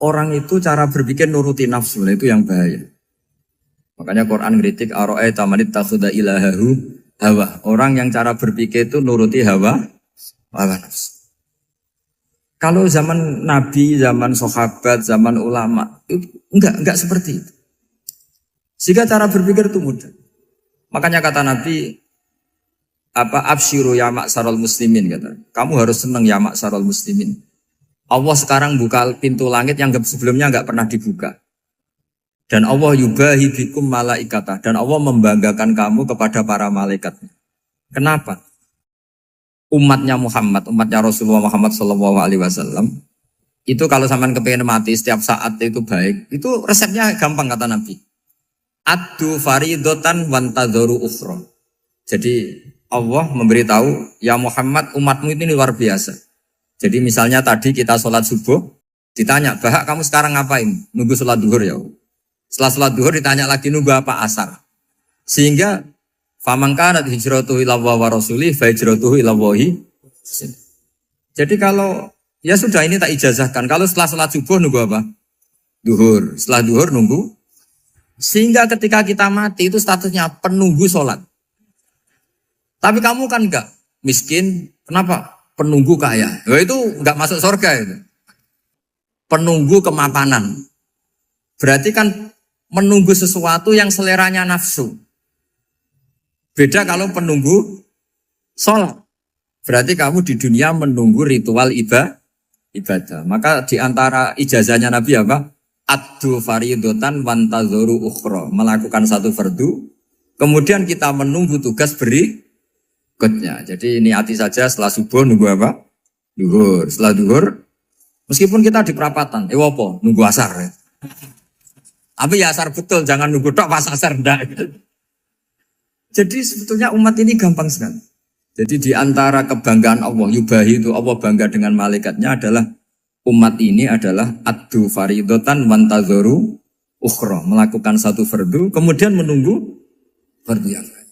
orang itu cara berpikir nuruti nafsu, nah itu yang bahaya. Makanya Quran kritik ara'aita man ittakhadha ilahahu hawa. Orang yang cara berpikir itu nuruti hawa nafsu. Kalau zaman Nabi, zaman sahabat, zaman ulama itu enggak seperti itu. Sehingga cara berpikir itu mudah. Makanya kata Nabi absyiru ya ma'syaral muslimin kata. Kamu harus senang ya ma'syaral muslimin. Allah sekarang buka pintu langit yang sebelumnya enggak pernah dibuka. Dan Allah yubahi bikum malaikata. Dan Allah membanggakan kamu kepada para malaikat. Kenapa? Umatnya Muhammad, umatnya Rasulullah Muhammad SAW, itu kalau sampean kepengen mati setiap saat itu baik, itu resepnya gampang kata Nabi. Addu faridotan wantadzoru ukhra. Jadi Allah memberitahu, ya Muhammad umatmu ini luar biasa. Jadi misalnya tadi kita sholat subuh, ditanya, Bahak kamu sekarang ngapain? Nunggu sholat duhur ya. Setelah sholat duhur ditanya lagi nunggu apa asar. Sehingga faman kanat hijratuhu ila Allah wa rasulih fa hijratuhu ila Allah. Jadi kalau ya sudah ini tak ijazahkan. Kalau setelah sholat subuh nunggu apa? Duhur. Setelah duhur nunggu. Sehingga ketika kita mati itu statusnya penunggu sholat. Tapi kamu kan enggak miskin. Kenapa? Penunggu kaya. Nah, itu enggak masuk surga itu. Penunggu kemapanan. Berarti kan menunggu sesuatu yang seleranya nafsu. Beda kalau penunggu sholat. Berarti kamu di dunia menunggu ritual ibadah. Maka di antara ijazahnya Nabi apa? Addu faridotan wantadzoru ukhra. Melakukan satu fardu. Kemudian kita menunggu tugas berikutnya. Jadi niati saja setelah subuh nunggu apa? Duhur. Setelah duhur, meskipun kita di perapatan. Apa? Nunggu asar ya. Tapi ya asar betul. Jangan nunggu tok pas asar. Enggak. Jadi sebetulnya umat ini gampang sekali. Jadi di antara kebanggaan Allah, yubahi itu Allah bangga dengan malaikatnya adalah umat ini adalah addu faridotan wantadzoru ukhra. Melakukan satu fardu, kemudian menunggu fardu yang lain.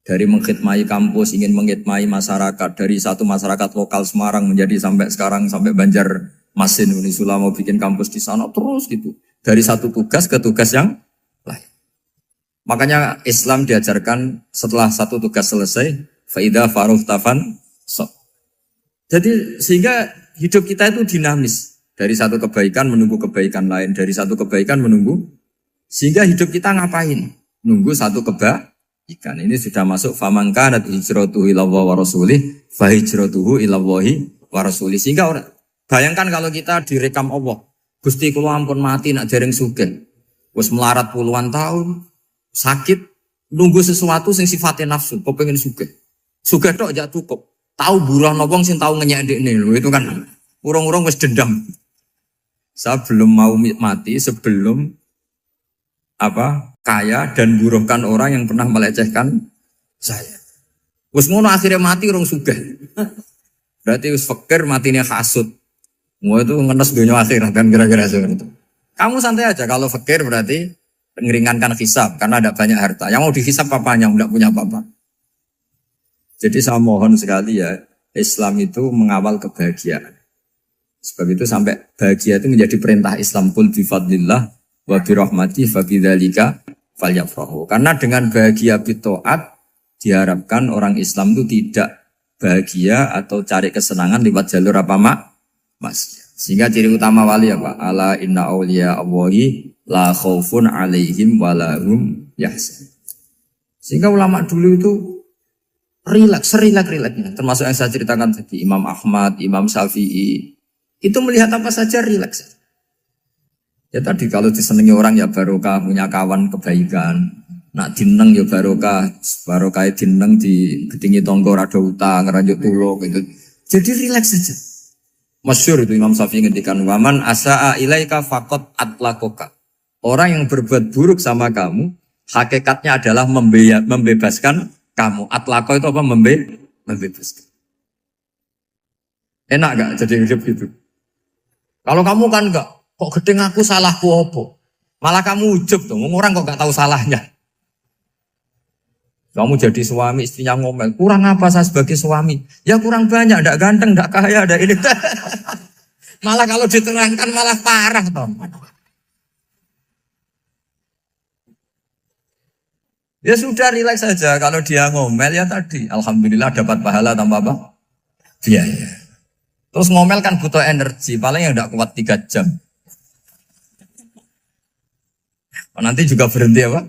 Dari mengkhidmati kampus, ingin mengkhidmati masyarakat. Dari satu masyarakat lokal Semarang menjadi sampai sekarang, sampai Banjarmasin, Unisula mau bikin kampus di sana, terus gitu. Dari satu tugas ke tugas yang lain. Makanya Islam diajarkan setelah satu tugas selesai, faida faruh tafan so. Jadi sehingga hidup kita itu dinamis. Dari satu kebaikan menunggu kebaikan lain, dari satu kebaikan menunggu. Sehingga hidup kita ngapain? Nunggu satu kebaikan. Ini sudah masuk faman kanat hijratuhu ila Allah wa rasulih, fa hijratuhu ila Allah wa rasulih. Sehingga bayangkan kalau kita direkam Allah, Gusti kula ampun mati nak dereng sugih. Wis melarat puluhan tahun. Sakit, nunggu sesuatu sing sifatnya nafsu, kok pengen sugih. Sugih tok aja cukup. Tahu buruh wong sing tahu ngenyek ndekne lho, itu kan urung-urung wis dendam. Saya belum mau mati sebelum kaya dan buruhkan orang yang pernah melecehkan saya. Wis ngono akhirnya mati urung sugih. Berarti wis fakir matine hasud. Mau itu ngenes dunia akhirat kan kira-kira seperti itu. Kamu santai aja kalau fakir berarti meringankan hisab karena ada banyak harta. Yang mau dihisab papanya, tidak punya apa-apa. Jadi saya mohon sekali ya, Islam itu mengawal kebahagiaan. Sebab itu sampai bahagia itu menjadi perintah Islam. Qul bi fadlillah wa bi rahmati fa bidzalika falyafrahu. Karena dengan bahagia bi taat diharapkan orang Islam itu tidak bahagia atau cari kesenangan lewat jalur maksiat. Sehingga ciri utama wali apa? Ala inna awliya Allahi la khaufun alaihim walahum yahzan. Sehingga ulama dulu itu rileks-rileksnya. Termasuk yang saya ceritakan tadi, Imam Ahmad, Imam Syafi'i. Itu melihat apa saja rileks. Ya tadi kalau disenangi orang ya barokah, punya kawan kebaikan. Nak dineng ya barokah dineng di gedingi tonggo rada utang, ngeranjuk tulung gitu. Jadi rileks saja. Masyhur itu Imam Syafi'i ngendikan waman asaa ilaika faqat atlakoka. Orang yang berbuat buruk sama kamu, hakikatnya adalah membebaskan kamu. Atlako itu apa? Membebaskan. Enak gak jadi hidup gitu? Kalau kamu kan enggak, kok gedeng aku salahku apa? Malah kamu ujub tuh, orang kok gak tahu salahnya. Kamu jadi suami, istrinya ngomel, kurang apa saya sebagai suami? Ya kurang banyak, enggak ganteng, enggak kaya, enggak ini. Malah kalau diterangkan malah parah toh. Ya sudah rileks saja. Kalau dia ngomel ya tadi, alhamdulillah dapat pahala tanpa apa? Biaya. Terus ngomel kan butuh energi, paling yang tidak kuat 3 jam. Nanti juga berhenti apa?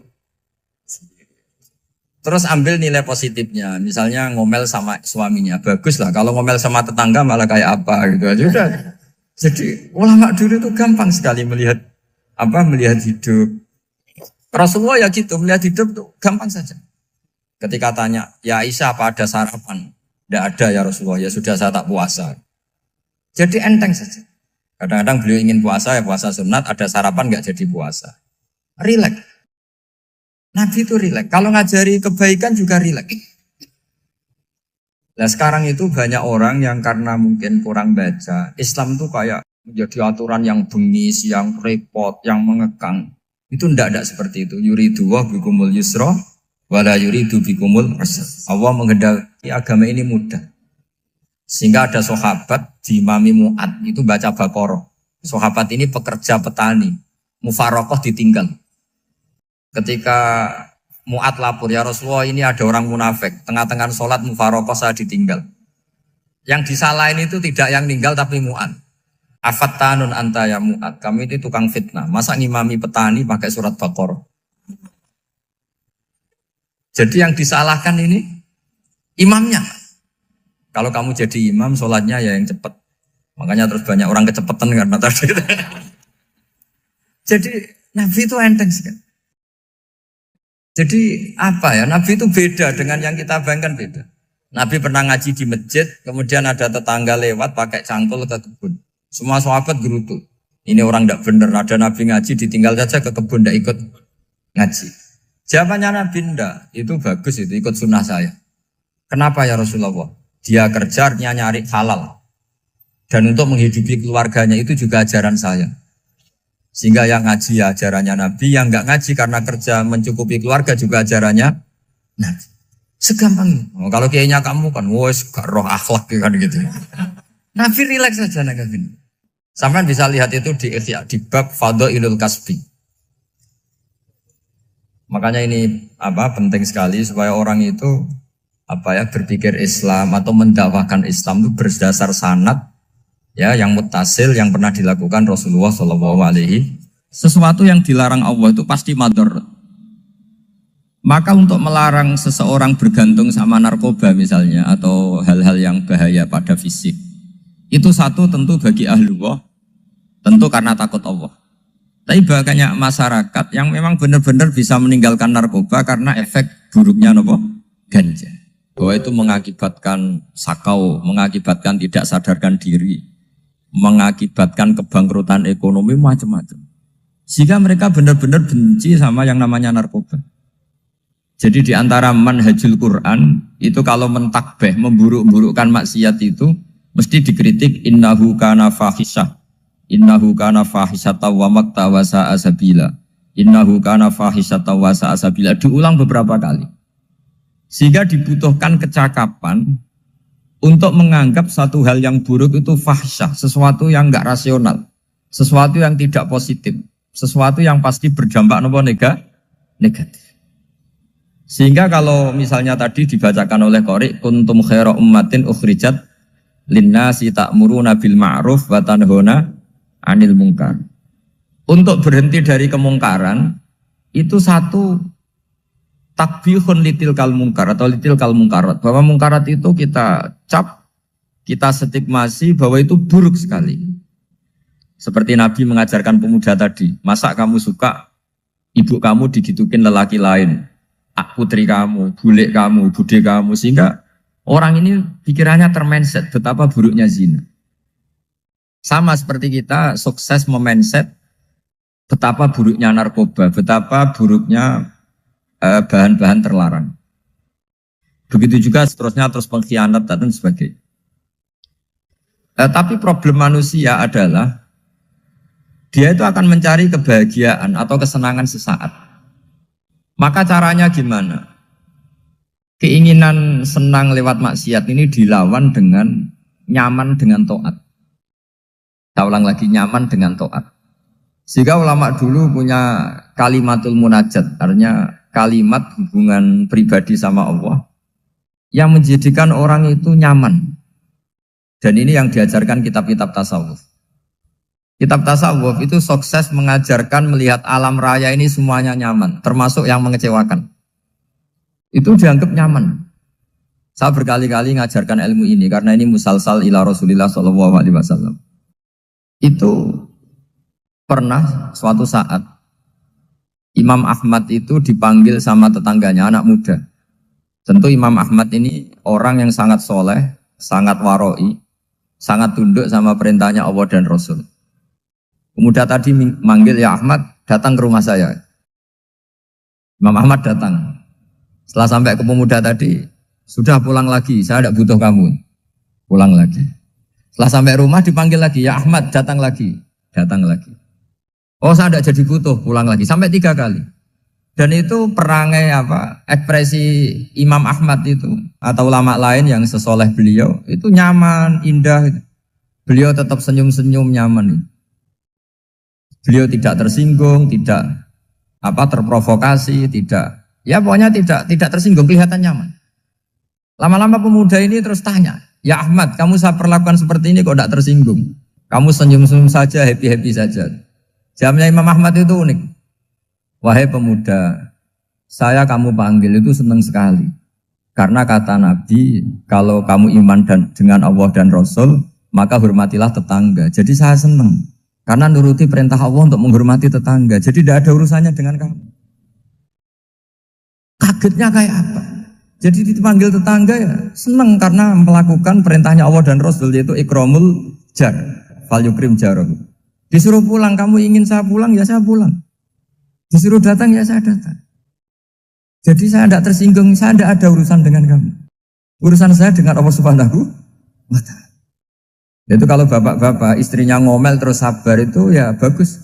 Terus ambil nilai positifnya. Misalnya ngomel sama suaminya, bagus lah. Kalau ngomel sama tetangga malah kayak apa gitu aja udah. Jadi ulama dulu itu gampang sekali melihat melihat hidup. Rasulullah ya gitu, melihat hidup tuh gampang saja. Ketika tanya, ya Aisyah apa ada sarapan? Tidak ada ya Rasulullah, ya sudah saya tak puasa. Jadi enteng saja. Kadang-kadang beliau ingin puasa, ya puasa sunat, ada sarapan nggak jadi puasa. Rileks. Nabi itu rileks. Kalau ngajari kebaikan juga rileks. Nah sekarang itu banyak orang yang karena mungkin kurang baca, Islam tuh kayak menjadi aturan yang bengis, yang repot, yang mengekang. Itu tidak seperti itu. Yuridu wa bikumul yusra wala yuridu bikumul usra. Allah menghendaki agama ini mudah. Sehingga ada sahabat di Imami Mu'ad itu baca Baqarah. Sahabat ini pekerja petani, mufarokoh ditinggal. Ketika Mu'ad lapor, ya Rasulullah ini ada orang munafik, tengah-tengah sholat mufarokoh saya ditinggal. Yang disalahin itu tidak yang ninggal tapi Mu'ad. Afattanun anta ya Mu'ad, kami itu tukang fitnah. Masa ngimami petani pakai surat Baqarah? Jadi yang disalahkan ini imamnya. Kalau kamu jadi imam, sholatnya ya yang cepat. Makanya terus banyak orang kecepatan karena tadi. Jadi Nabi itu enteng sekali. Jadi apa ya? Nabi itu beda dengan yang kita bayangkan beda. Nabi pernah ngaji di masjid, kemudian ada tetangga lewat pakai cangkul ke kebun. Semua sahabat gerutu. Ini orang tidak benar. Ada Nabi ngaji ditinggal saja ke kebun, tidak ikut ngaji. Jawabannya Nabi tidak. Itu bagus itu ikut sunnah saya. Kenapa ya Rasulullah? Dia kerja nyari halal. Dan untuk menghidupi keluarganya itu juga ajaran saya. Sehingga yang ngaji ya ajarannya Nabi, yang nggak ngaji karena kerja mencukupi keluarga juga ajarannya Nabi. Segampang. Oh, kalau kayaknya kamu kan, wes gak roh akhlak kan gitu. Nabi rileks saja Nabi. Sampai bisa lihat itu di Ihya, di bab Fadhailul Kasbi. Makanya ini penting sekali supaya orang itu berpikir Islam atau mendakwahkan Islam itu berdasar sanad ya yang muttasil yang pernah dilakukan Rasulullah SAW. Sesuatu yang dilarang Allah itu pasti mador. Maka untuk melarang seseorang bergantung sama narkoba misalnya atau hal-hal yang bahaya pada fisik, itu satu tentu bagi ahlullah, tentu karena takut Allah. Tapi banyak masyarakat yang memang benar-benar bisa meninggalkan narkoba karena efek buruknya ganja. Bahwa itu mengakibatkan sakau, mengakibatkan tidak sadarkan diri, mengakibatkan kebangkrutan ekonomi macam-macam. Sehingga mereka benar-benar benci sama yang namanya narkoba. Jadi di antara manhajul Quran itu kalau mentakbih, memburuk-burukkan maksiat itu mesti dikritik innahu kana fahisyah. Innahu kana fahisyata wa makta wa sa'a sabila. Innahu kana fahisyata wa sa'a sabila. Diulang beberapa kali. Sehingga dibutuhkan kecakapan untuk menganggap satu hal yang buruk itu fahsyah, sesuatu yang enggak rasional, sesuatu yang tidak positif, sesuatu yang pasti berdampak negatif. Sehingga kalau misalnya tadi dibacakan oleh Qori, kuntum khaira ummatin ukhrijat linnasi ta'muruna bil ma'ruf wa tanhauna 'anil munkar. Untuk berhenti dari kemungkaran itu satu takbihun litil kal munkar atau litil kal munkarat, bahwa munkarat itu kita cap, kita stigmasi bahwa itu buruk sekali. Seperti Nabi mengajarkan pemuda tadi, masa kamu suka ibu kamu digitukin lelaki lain, putri kamu, bule kamu, bude kamu, sehingga orang ini pikirannya termindset betapa buruknya zina. Sama seperti kita sukses memindset betapa buruknya narkoba, betapa buruknya bahan-bahan terlarang. Begitu juga seterusnya terus pengkhianat dan sebagainya. Tapi problem manusia adalah dia itu akan mencari kebahagiaan atau kesenangan sesaat. Maka caranya gimana? Keinginan senang lewat maksiat ini dilawan dengan nyaman dengan taat. Saya ulang lagi, nyaman dengan taat. Sehingga ulama dulu punya kalimatul munajat, artinya kalimat hubungan pribadi sama Allah yang menjadikan orang itu nyaman. Dan ini yang diajarkan kitab-kitab tasawuf. Kitab tasawuf itu sukses mengajarkan melihat alam raya ini semuanya nyaman, termasuk yang mengecewakan. Itu dianggap nyaman. Saya berkali-kali mengajarkan ilmu ini karena ini musalsal ila Rasulillah SAW. Itu pernah suatu saat Imam Ahmad itu dipanggil sama tetangganya, anak muda. Tentu Imam Ahmad ini orang yang sangat soleh, sangat waroi, sangat tunduk sama perintahnya Allah dan Rasul. Pemuda tadi manggil, ya Ahmad, datang ke rumah saya. Imam Ahmad datang. Setelah sampai ke pemuda tadi, sudah pulang lagi, saya tidak butuh kamu. Pulang lagi. Setelah sampai rumah dipanggil lagi, ya Ahmad, datang lagi. Datang lagi. Oh, saya tidak jadi butuh, pulang lagi. Sampai 3 kali. Dan itu perangai ekspresi Imam Ahmad itu atau ulama lain yang sesoleh beliau itu nyaman, indah. Beliau tetap senyum-senyum nyaman. Beliau tidak tersinggung, tidak terprovokasi, tidak, ya pokoknya tidak tersinggung, kelihatan nyaman. Lama-lama pemuda ini terus tanya, ya Ahmad, kamu saya perlakukan seperti ini kok tidak tersinggung? Kamu senyum-senyum saja, happy-happy saja. Jawabnya Imam Ahmad itu unik. Wahai pemuda, saya kamu panggil itu senang sekali. Karena kata Nabi, kalau kamu iman dengan Allah dan Rasul, maka hormatilah tetangga. Jadi saya senang. Karena nuruti perintah Allah untuk menghormati tetangga. Jadi tidak ada urusannya dengan kamu. Kagetnya kayak apa? Jadi dipanggil tetangga ya senang karena melakukan perintahnya Allah dan Rasul, yaitu ikramul jar, fal yukrim jarum. Disuruh pulang, kamu ingin saya pulang, ya saya pulang. Disuruh datang, ya saya datang. Jadi saya tidak tersinggung, saya tidak ada urusan dengan kamu. Urusan saya dengan Allah Subhanahu wa Ta'ala. Itu kalau bapak-bapak istrinya ngomel terus sabar itu ya bagus.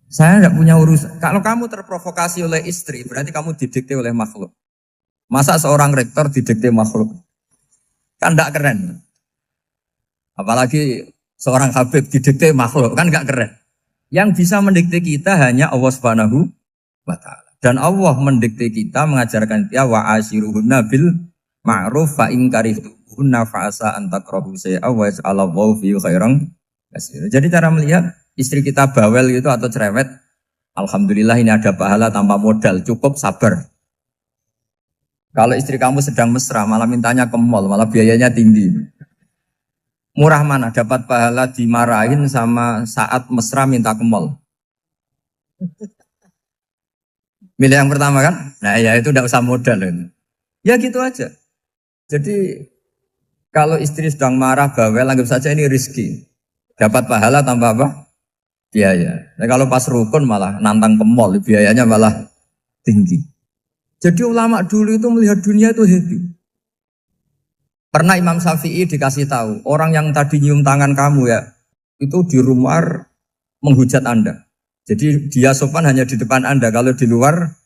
Saya tidak punya urusan. Kalau kamu terprovokasi oleh istri, berarti kamu didikte oleh makhluk. Masa seorang rektor didikte makhluk? Kan tidak keren. Apalagi seorang habib didikte makhluk, kan tidak keren. Yang bisa mendikte kita hanya Allah Subhanahu wa Ta'ala. Dan Allah mendikte kita, mengajarkan kita wa ashiruhunna bil ma'ruf fa in karihtuhunna fa asa an takrahu shay'an wa yaj'alallahu fi khairan katsira. Jadi cara melihat istri kita bawel gitu atau cerewet, alhamdulillah ini ada pahala tanpa modal, cukup sabar. Kalau istri kamu sedang mesra, malah mintanya ke mall, malah biayanya tinggi. Murah mana? Dapat pahala dimarahin sama saat mesra minta ke mall. Milih yang pertama kan? Nah ya itu tidak usah modal. Ya gitu aja. Jadi kalau istri sedang marah, bawel, anggap saja ini rezeki. Dapat pahala tanpa apa? Biaya. Nah kalau pas rukun malah nantang ke mall, biayanya malah tinggi. Jadi ulama dulu itu melihat dunia itu happy. Pernah Imam Syafi'i dikasih tahu, orang yang tadi nyium tangan kamu ya, itu di rumah menghujat Anda. Jadi dia sopan hanya di depan Anda, kalau di luar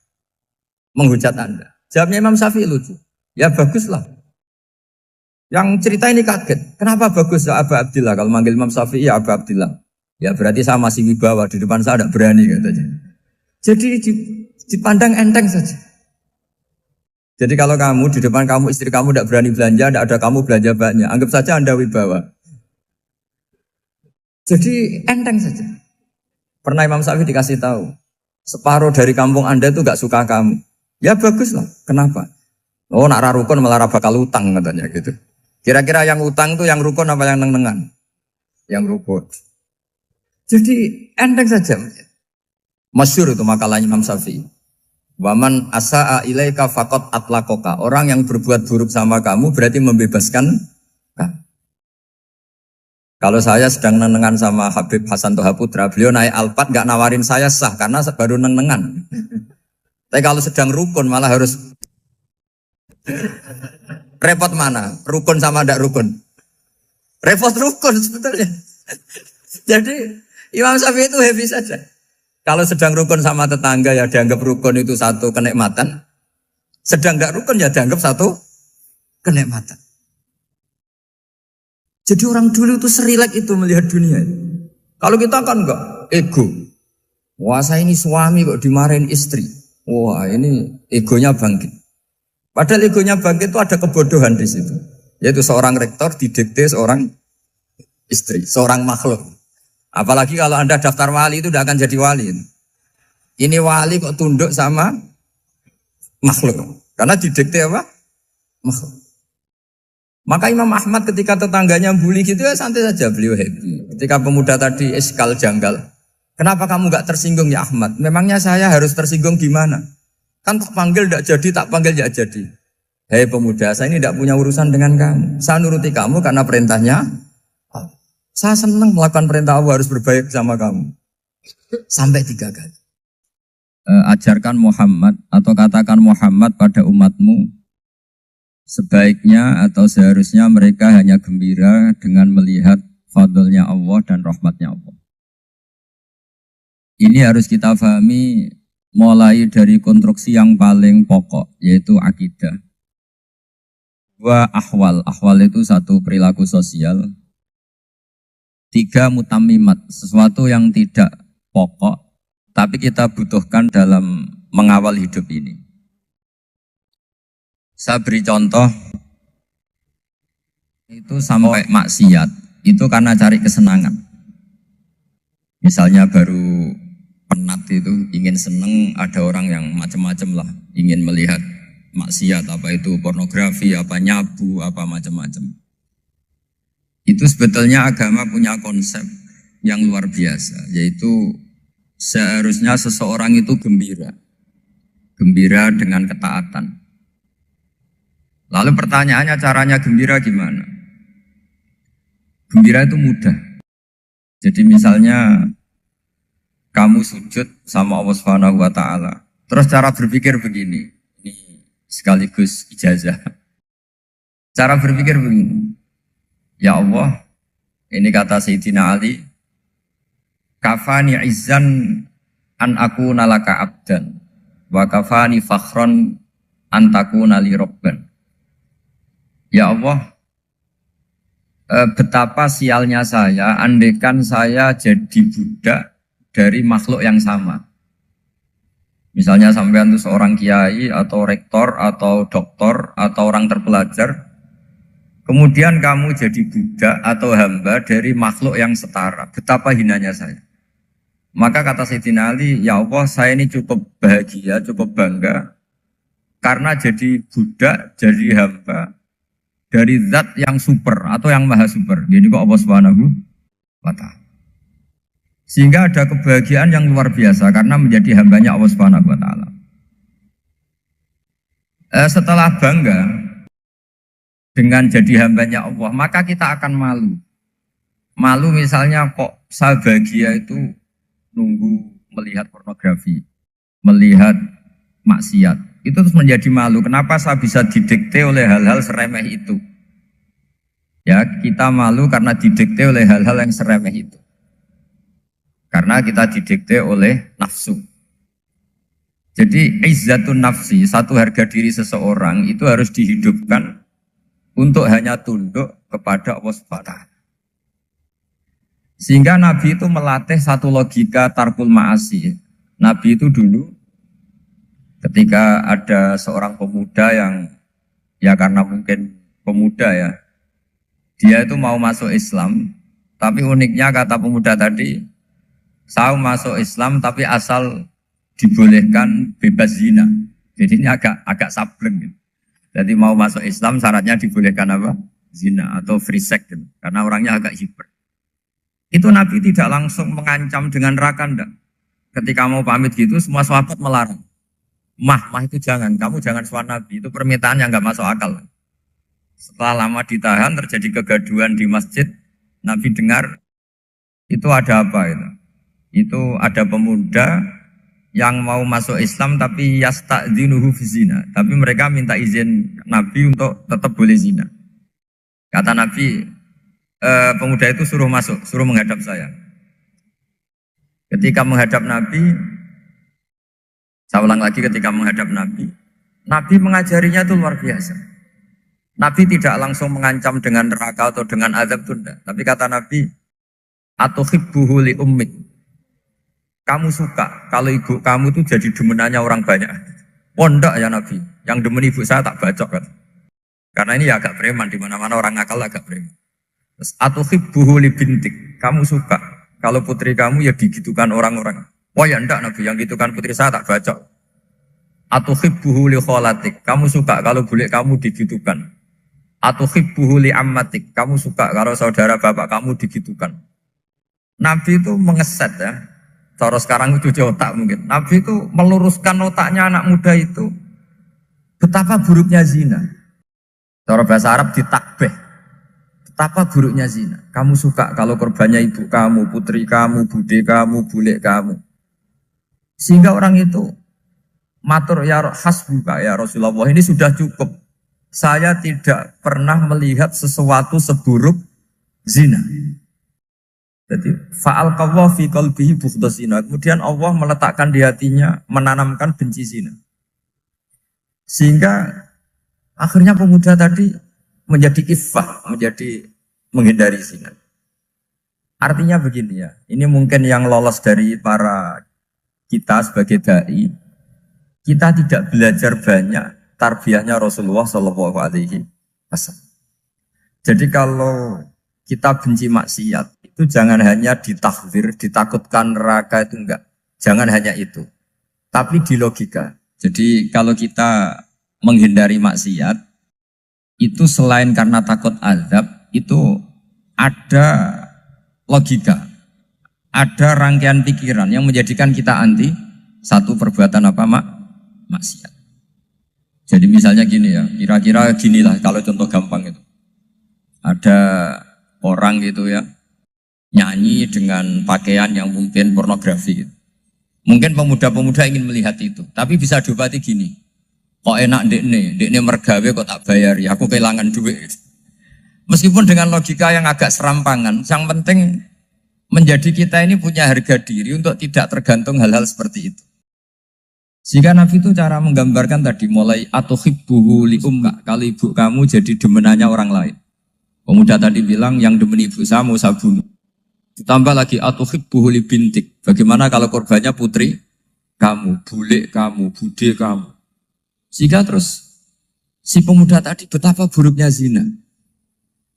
menghujat Anda. Jawabnya Imam Syafi'i lucu. Ya baguslah. Yang cerita ini kaget. Kenapa bagus ya Aba Abdillah? Kalau manggil Imam Syafi'i ya Aba Abdillah. Ya berarti saya masih wibawa, di depan saya tidak berani katanya. Jadi dipandang enteng saja. Jadi kalau kamu, di depan kamu, istri kamu tidak berani belanja, tidak ada kamu belanja banyak. Anggap saja Anda wibawa. Jadi enteng saja. Pernah Imam Syafi'i dikasih tahu, separuh dari kampung Anda itu gak suka kamu. Ya baguslah. Kenapa? Oh nak rukun malah bakal utang katanya gitu. Kira-kira yang utang tuh yang rukun apa yang neng-nengan? Yang rukun. Jadi enteng saja. Masyhur itu makalahnya Imam Syafi'i. Waman asa'a ilaika faqad atlaqaka. Orang yang berbuat buruk sama kamu berarti membebaskan kamu. Kalau saya sedang nenengan sama Habib Hasan Toha Putra, beliau naik Alphard gak nawarin saya sah karena baru nenengan. Tapi kalau sedang rukun malah harus repot mana? Rukun sama ndak rukun? Repot rukun sebetulnya. Jadi Imam Syafi'i itu happy saja. Kalau sedang rukun sama tetangga ya dianggap rukun itu satu kenikmatan. Sedang tidak rukun ya dianggap satu kenikmatan. Jadi orang dulu itu serilek itu melihat dunia. Kalau kita kan enggak, ego. Wah saya ini suami kok dimarahin istri. Wah ini egonya bangkit. Padahal egonya bangkit itu ada kebodohan di situ. Yaitu seorang rektor didikte seorang istri, seorang makhluk. Apalagi kalau Anda daftar wali itu tidak akan jadi wali. Ini wali kok tunduk sama makhluk. Karena didikte apa? Makhluk. Maka Imam Ahmad ketika tetangganya bully gitu ya santai saja, beliau happy. Ketika pemuda tadi eskal janggal, kenapa kamu gak tersinggung ya Ahmad? Memangnya saya harus tersinggung gimana? Kan tak panggil tidak jadi, tak panggil tidak jadi. Hei pemuda, saya ini tidak punya urusan dengan kamu. Saya nuruti kamu karena perintahnya. Saya senang melakukan perintah Allah, harus berbaik sama kamu. Sampai 3 kali. Ajarkan Muhammad atau katakan Muhammad pada umatmu, sebaiknya atau seharusnya mereka hanya gembira dengan melihat fadlnya Allah dan rahmatnya Allah. Ini harus kita pahami mulai dari konstruksi yang paling pokok, yaitu akidah. 2 ahwal. Ahwal itu 1 perilaku sosial. 3 mutammimat, sesuatu yang tidak pokok, tapi kita butuhkan dalam mengawal hidup ini. Saya beri contoh, itu sampai maksiat, itu karena cari kesenangan. Misalnya baru penat itu, ingin seneng, ada orang yang macam-macam lah, ingin melihat maksiat, apa itu pornografi, apa nyabu, apa macam-macam. Itu sebetulnya agama punya konsep yang luar biasa, yaitu seharusnya seseorang itu gembira. Gembira dengan ketaatan. Lalu pertanyaannya caranya gembira gimana? Gembira itu mudah. Jadi misalnya kamu sujud sama Allah Subhanahu wa taala. Terus cara berpikir begini. Ini sekaligus ijazah. Cara berpikir begini. Ya Allah, ini kata Sayyidina Ali, kafani izzan an akuna laka abdan wa kafani fakhron an takuna li rabban. Ya Allah, betapa sialnya saya andaikan saya jadi budak dari makhluk yang sama. Misalnya sampean itu seorang kiai atau rektor atau doktor atau orang terpelajar, kemudian kamu jadi budak atau hamba dari makhluk yang setara. Betapa hinanya saya. Maka kata Sayyidina Ali, ya Allah saya ini cukup bahagia, cukup bangga karena jadi budak, jadi hamba dari zat yang super atau yang maha super. Jadi kok Allah Subhanahu wa ta'ala. Sehingga ada kebahagiaan yang luar biasa karena menjadi hambanya Allah Subhanahu wa ta'ala. Setelah bangga dengan jadi hambanya Allah, maka kita akan malu. Malu misalnya kok saya bahagia itu nunggu melihat pornografi, melihat maksiat. Itu terus menjadi malu. Kenapa saya bisa didikte oleh hal-hal seremeh itu? Ya, kita malu karena didikte oleh hal-hal yang seremeh itu. Karena kita didikte oleh nafsu. Jadi izzatun nafsi, satu harga diri seseorang itu harus dihidupkan untuk hanya tunduk kepada Allah Subhanahu wa ta'ala. Sehingga Nabi itu melatih satu logika tarkul ma'asi. Nabi itu dulu ketika ada seorang pemuda yang ya karena mungkin pemuda ya, dia itu mau masuk Islam, tapi uniknya kata pemuda tadi, saya masuk Islam tapi asal dibolehkan bebas zina. Jadi ini agak sableng gitu. Jadi mau masuk Islam syaratnya dibolehkan apa? Zina atau free sex gitu. Karena orangnya agak hiper. Itu Nabi tidak langsung mengancam dengan neraka enggak. Ketika mau pamit gitu semua sahabat melarang. Mah itu jangan, kamu jangan suan Nabi, itu permintaan yang enggak masuk akal. Setelah lama ditahan terjadi kegaduhan di masjid, Nabi dengar itu ada apa itu? Itu ada pemuda yang mau masuk Islam tapi yasta'dzinuhu fi zina, tapi mereka minta izin Nabi untuk tetap boleh zina. Kata Nabi, pemuda itu suruh masuk, suruh menghadap saya. Ketika menghadap Nabi, saya ulang lagi ketika menghadap Nabi, Nabi mengajarinya itu luar biasa. Nabi tidak langsung mengancam dengan neraka atau dengan azab tunda, tapi kata Nabi, Atau hibbuhu li ummik. Kamu suka kalau ibu kamu itu jadi demenannya orang banyak. Wondak ya Nabi, yang demen ibu saya tak bacok kan. Karena ini ya agak preman, di mana-mana orang nakal agak preman. Terus atau hibbuhu li bintik. Kamu suka kalau putri kamu ya digitukan orang-orang. Wah ya enggak Nabi, yang gitukan putri saya tak bacok. Atau hibbuhu li kholatik. Kamu suka kalau bule kamu digitukan. Atau hibbuhu li ammatik. Kamu suka kalau saudara bapak kamu digitukan. Nabi itu mengeset ya. Cara sekarang itu cuci otak mungkin. Nabi itu meluruskan otaknya anak muda itu. Betapa buruknya zina. Cara bahasa Arab ditakbih. Betapa buruknya zina. Kamu suka kalau korbannya ibu kamu, putri kamu, bude kamu, bule kamu. Sehingga orang itu matur ya hasbuka ya Rasulullah, ini sudah cukup. Saya tidak pernah melihat sesuatu seburuk zina. Jadi fa'al qawwa fi qalbihi bughdha zina. Kemudian Allah meletakkan di hatinya, menanamkan benci zina. Sehingga akhirnya pemuda tadi menjadi iffah, menjadi menghindari zina. Artinya begini ya, ini mungkin yang lolos dari para kita sebagai dai, kita tidak belajar banyak tarbiyahnya Rasulullah Shallallahu Alaihi Wasallam. Jadi kalau kita benci maksiat, itu jangan hanya ditakhzir, ditakutkan neraka itu enggak. Jangan hanya itu. Tapi di logika. Jadi kalau kita menghindari maksiat, itu selain karena takut azab, itu ada logika. Ada rangkaian pikiran yang menjadikan kita anti satu perbuatan apa maksiat. Jadi misalnya gini ya, kira-kira ginilah kalau contoh gampang itu. Ada orang gitu ya, nyanyi dengan pakaian yang mungkin pornografi gitu. Mungkin pemuda-pemuda ingin melihat itu, tapi bisa diobati gini. Kok enak dekne mergawe kok tak bayar ya, aku kehilangan duit. Meskipun dengan logika yang agak serampangan, yang penting menjadi kita ini punya harga diri untuk tidak tergantung hal-hal seperti itu. Jika Nabi itu cara menggambarkan tadi mulai atau hibbuhu li umka, kalau ibu kamu jadi demenannya orang lain. Pemuda tadi bilang yang demen ibu saya mau saya bunuh. Ditambah lagi atau hibbuhu li bintik. Bagaimana kalau korbannya putri kamu, bule kamu, bude kamu. Sehingga terus si pemuda tadi betapa buruknya zina.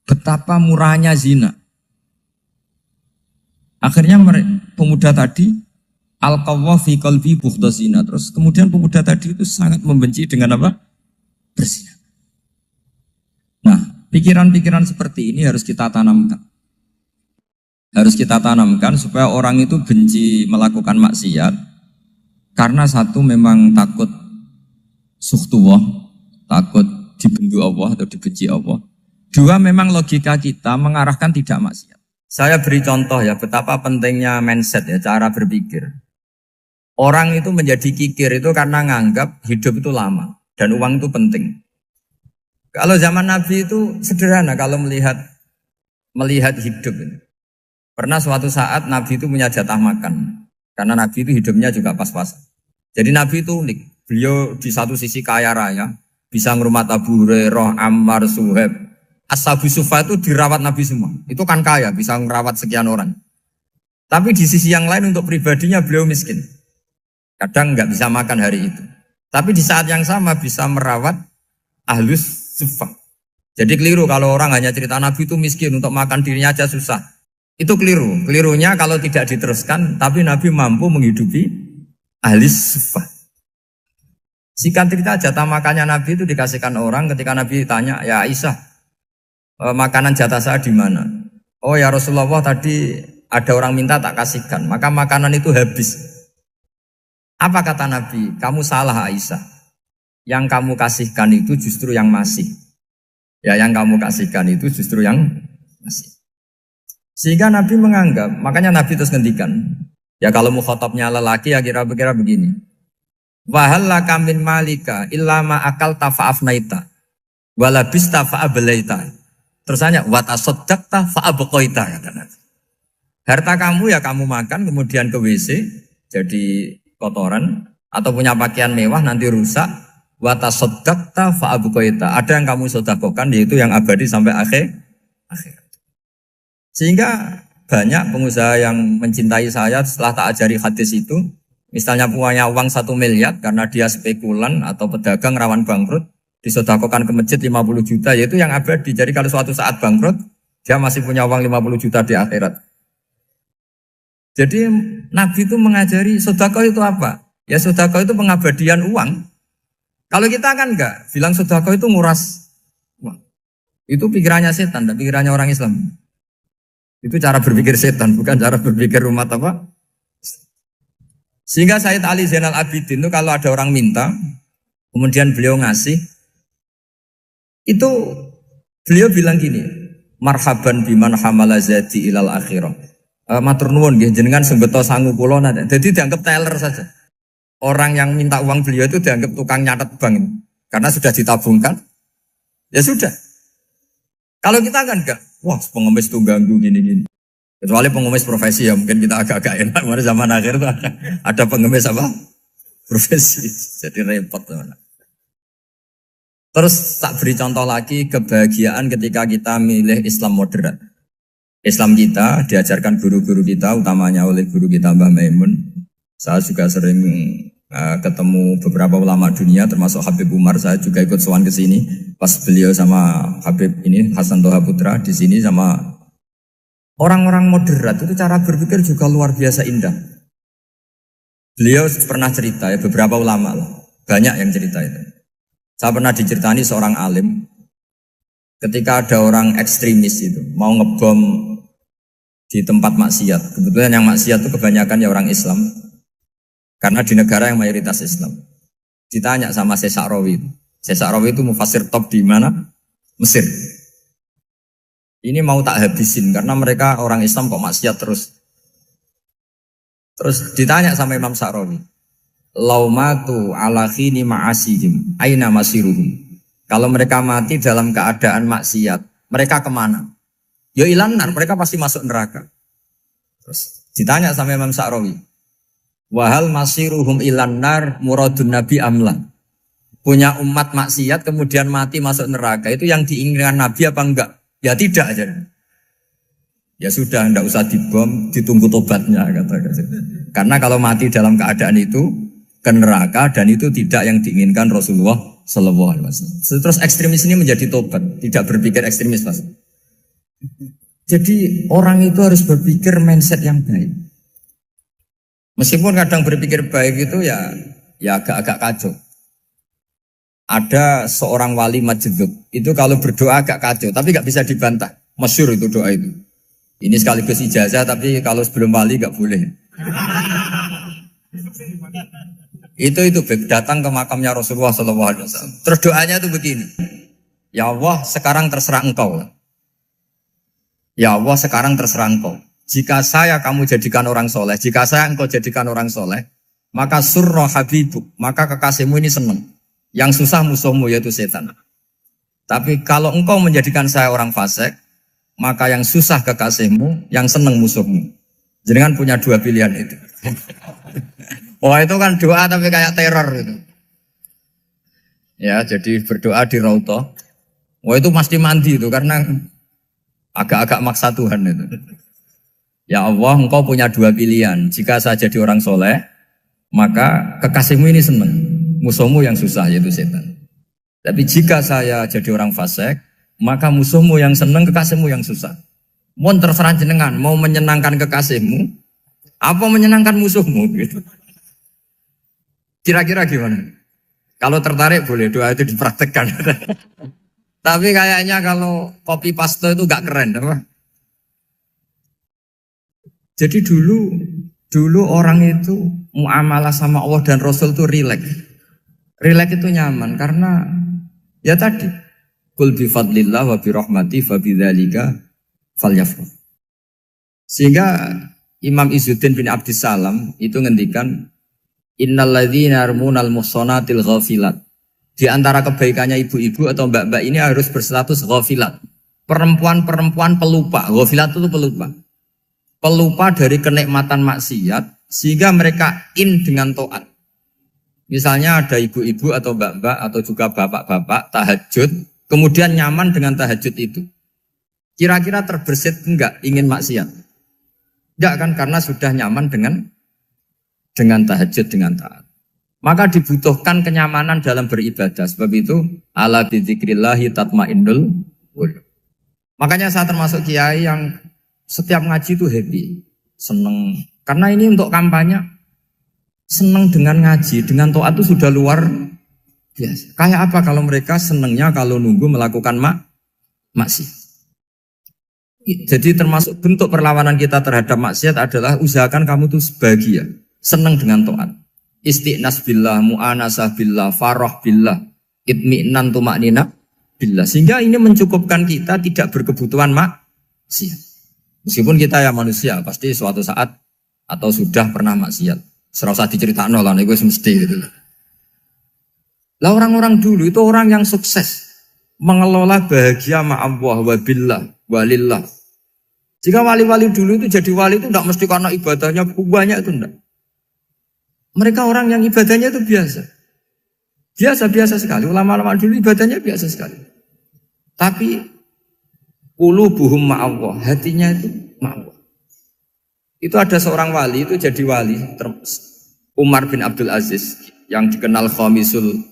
Betapa murahnya zina. Akhirnya pemuda tadi al-qawwa fi qalbi bughdha zina. Terus kemudian pemuda tadi itu sangat membenci dengan apa? Berzina. Nah, pikiran-pikiran seperti ini harus kita tanamkan. Harus kita tanamkan supaya orang itu benci melakukan maksiat. Karena satu memang takut sukhtuwah, takut dibendu Allah atau dibenci Allah. Dua memang logika kita mengarahkan tidak maksiat. Saya beri contoh ya betapa pentingnya mindset ya, cara berpikir. Orang itu menjadi kikir itu karena nganggap hidup itu lama dan uang itu penting. Kalau zaman Nabi itu sederhana kalau melihat hidup ini. Pernah suatu saat Nabi itu punya jatah makan. Karena Nabi itu hidupnya juga pas-pasan. Jadi Nabi itu unik. Beliau di satu sisi kaya raya. Bisa ngurmat Abu Hurairah, Ammar, Suhaib. Ashabu Sufa itu dirawat Nabi semua. Itu kan kaya, bisa merawat sekian orang. Tapi di sisi yang lain untuk pribadinya beliau miskin. Kadang nggak bisa makan hari itu. Tapi di saat yang sama bisa merawat Ahlus Sufa. Jadi keliru kalau orang hanya cerita Nabi itu miskin, untuk makan dirinya aja susah. Itu keliru. Kelirunya kalau tidak diteruskan, tapi Nabi mampu menghidupi ahli sufa. Singkat cerita jatah makannya Nabi itu dikasihkan orang ketika Nabi tanya, ya Aisyah, makanan jatah saya di mana? Oh ya Rasulullah tadi ada orang minta tak kasihkan, maka makanan itu habis. Apa kata Nabi? Kamu salah Aisyah. Yang kamu kasihkan itu justru yang masih. Ya yang kamu kasihkan itu justru yang masih. Sehingga Nabi menganggap, makanya Nabi terus ngendikan. Ya kalau mukhatabnya lelaki ya kira-kira begini. Wahallaka min malika illa ma akalta fa'afnaita walabista fa'ablaita. Terus tanya wa tasaddaqta fa'abqaita kata Nabi. Harta kamu ya kamu makan kemudian ke WC jadi kotoran atau punya pakaian mewah nanti rusak. Wa tasaddaqta fa'abqaita. Ada yang kamu sedekahkan yaitu yang abadi sampai akhir. Sehingga banyak pengusaha yang mencintai saya setelah tak ajari hadis itu. Misalnya punya uang 1 miliar karena dia spekulan atau pedagang rawan bangkrut, disedekahkan ke masjid 50 juta, yaitu yang abadi. Jadi kalau suatu saat bangkrut, dia masih punya uang 50 juta di akhirat. Jadi Nabi itu mengajari sedekah itu apa? Ya sedekah itu pengabadian uang. Kalau kita kan enggak, bilang sedekah itu nguras uang. Itu pikirannya setan, dan pikirannya orang Islam. Itu cara berpikir setan, bukan cara berpikir umat apa. Sehingga Sayyid Ali Zainal Abidin itu kalau ada orang minta, kemudian beliau ngasih, itu beliau bilang gini, marhaban biman hamala zati ilal akhirah. Matur nuwun nggih jenengan sing beto sangu kula nate. Jadi dianggap teller saja. Orang yang minta uang beliau itu dianggap tukang nyatet bank karena sudah ditabungkan. Ya sudah. Kalau kita kan enggak, wah pengemis tuh ganggu gini-gini. Kecuali pengemis profesi ya mungkin kita agak-agak enak. Kemarin zaman akhir tuh ada pengemis apa? Profesi. Jadi repot teman. Terus tak beri contoh lagi kebahagiaan ketika kita milih Islam moderat. Islam kita diajarkan guru-guru kita, utamanya oleh guru kita Mbah Maimun. Saya juga sering ketemu beberapa ulama dunia, termasuk Habib Umar. Saya juga ikut sowan ke sini pas beliau sama Habib ini Hasan Toha Putra di sini sama orang-orang moderat. Itu cara berpikir juga luar biasa indah. Beliau pernah cerita ya, beberapa ulama lah, banyak yang cerita itu. Saya pernah diceritani seorang alim ketika ada orang ekstremis itu mau ngebom di tempat maksiat. Kebetulan yang maksiat itu kebanyakan ya orang Islam. Karena di negara yang mayoritas Islam. Ditanya sama Syekh Sa'rawi. Syekh Sa'rawi itu mufassir top di mana? Mesir. Ini mau tak habisin karena mereka orang Islam kok maksiat terus. Terus ditanya sama Imam Sa'rawi. Laumatu ala khini ma'asihim aina masiruhum. Kalau mereka mati dalam keadaan maksiat, mereka kemana? Ya ilan nar, mereka pasti masuk neraka. Terus ditanya sama Imam Sa'rawi. Wahal masiruhum ilan nar muradun nabi amla. Punya umat maksiat kemudian mati masuk neraka, itu yang diinginkan Nabi apa enggak? Ya tidak aja. Ya sudah, enggak usah dibom, ditunggu tobatnya kata. Karena kalau mati dalam keadaan itu ke neraka dan itu tidak yang diinginkan Rasulullah Sallallahu Alaihi Wasallam. Terus ekstremis ini menjadi tobat, tidak berpikir ekstremis Mas. Jadi orang itu harus berpikir mindset yang baik. Meskipun kadang berpikir baik itu ya agak-agak kacau. Ada seorang wali majdub itu kalau berdoa agak kacau, tapi nggak bisa dibantah. Masyhur itu doa itu. Ini sekaligus ijazah, tapi kalau sebelum wali nggak boleh. Itu datang ke makamnya Rasulullah SAW. Terus doanya itu begini. Ya Allah, sekarang terserah engkau. Ya Allah, sekarang terserah engkau. Jika saya kamu jadikan orang soleh, jika saya engkau jadikan orang soleh, maka surra habibuk, maka kekasihmu ini senang. Yang susah musuhmu yaitu setan. Tapi kalau engkau menjadikan saya orang fasik, maka yang susah kekasihmu, yang senang musuhmu. Jangan punya dua pilihan itu. Wah itu kan doa tapi kayak teror itu. Ya jadi berdoa di Raudhah. Wah itu pasti mandi itu karena agak-agak maksa Tuhan itu. Ya Allah, engkau punya dua pilihan. Jika saya jadi orang soleh, maka kekasihmu ini senang. Musuhmu yang susah yaitu setan. Tapi jika saya jadi orang fasik, maka musuhmu yang senang, kekasihmu yang susah. Mohon terserah jenengan, mau menyenangkan kekasihmu, apa menyenangkan musuhmu gitu. Kira-kira gimana? Kalau tertarik boleh doa itu dipraktekkan. Tapi kayaknya kalau copy paste itu gak keren, apa? Jadi dulu orang itu muamalah sama Allah dan Rasul itu rileks. Rileks itu nyaman karena ya tadi kul bi fadlillah wa bi rahmati fa bidzalika falyafrah. Sehingga Imam Izzuddin bin Abdissalam itu ngendikan innalladzina yarmunal muhsanatil ghafilat. Di antara kebaikannya ibu-ibu atau mbak-mbak ini harus berstatus ghafilat. Perempuan-perempuan pelupa. Ghafilat itu pelupa. Pelupa dari kenikmatan maksiat sehingga mereka dengan taat. Misalnya ada ibu-ibu atau mbak-mbak atau juga bapak-bapak tahajud, kemudian nyaman dengan tahajud itu. Kira-kira terbersit enggak ingin maksiat? Enggak kan, karena sudah nyaman dengan tahajud, dengan taat. Maka dibutuhkan kenyamanan dalam beribadah. Sebab itu ala bidzikrillahi tatmainnul qulub. Makanya saya termasuk kiai yang setiap ngaji itu happy, seneng. Karena ini untuk kampanye, seneng dengan ngaji, dengan taat itu sudah luar biasa. Kayak apa kalau mereka senengnya kalau nunggu melakukan maksiat. Jadi termasuk bentuk perlawanan kita terhadap maksiat adalah usahakan kamu tuh bahagia, senang dengan taat. Istiqnas billah, mu'anasah billah, farah billah, itmi'nan tumaknina billah. Sehingga ini mencukupkan kita tidak berkebutuhan maksiat. Meskipun kita ya manusia, pasti suatu saat atau sudah pernah maksiat. Serasa diceritakan lah, itu mesti gitu. Lah orang-orang dulu itu orang yang sukses mengelola bahagia ma'allah wa billah walillah. Jika wali-wali dulu itu jadi wali itu tidak mesti karena ibadahnya banyak, itu enggak. Mereka orang yang ibadahnya itu biasa. Biasa-biasa sekali. Ulama-ulama dulu ibadahnya biasa sekali. Tapi qulubuhum ma'allah, hatinya itu ma'allah. Itu ada seorang wali itu jadi wali, Umar bin Abdul Aziz yang dikenal khamisul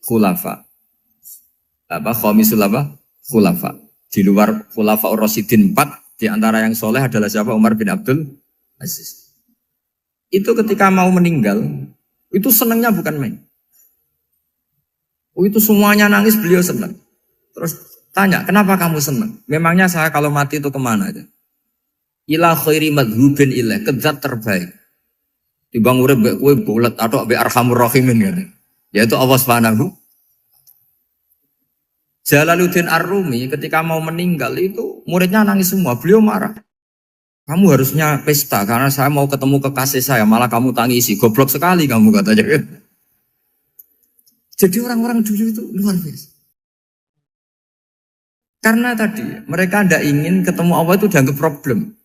khulafa. Khamisul khulafa. Di luar khulafa ar-rasyidin 4, di antara yang soleh adalah siapa? Umar bin Abdul Aziz. Itu ketika mau meninggal, itu senangnya bukan main. Itu semuanya nangis, beliau senang. Terus tanya, kenapa kamu senang? Memangnya saya kalau mati itu kemana aja? Ila khairi madhubin ilah, ke zat terbaik. Dibang urip mbek kowe bulet atau mbek arhamur rahimin kan. Yaitu Allah Subhanahu. Jalaluddin Ar-Rumi ketika mau meninggal itu muridnya nangis semua, beliau marah. Kamu harusnya pesta karena saya mau ketemu kekasih saya, malah kamu tangisi, goblok sekali kamu katanya. Jadi orang-orang dulu itu luar biasa. Karena tadi mereka tidak ingin ketemu Allah itu dianggap problem.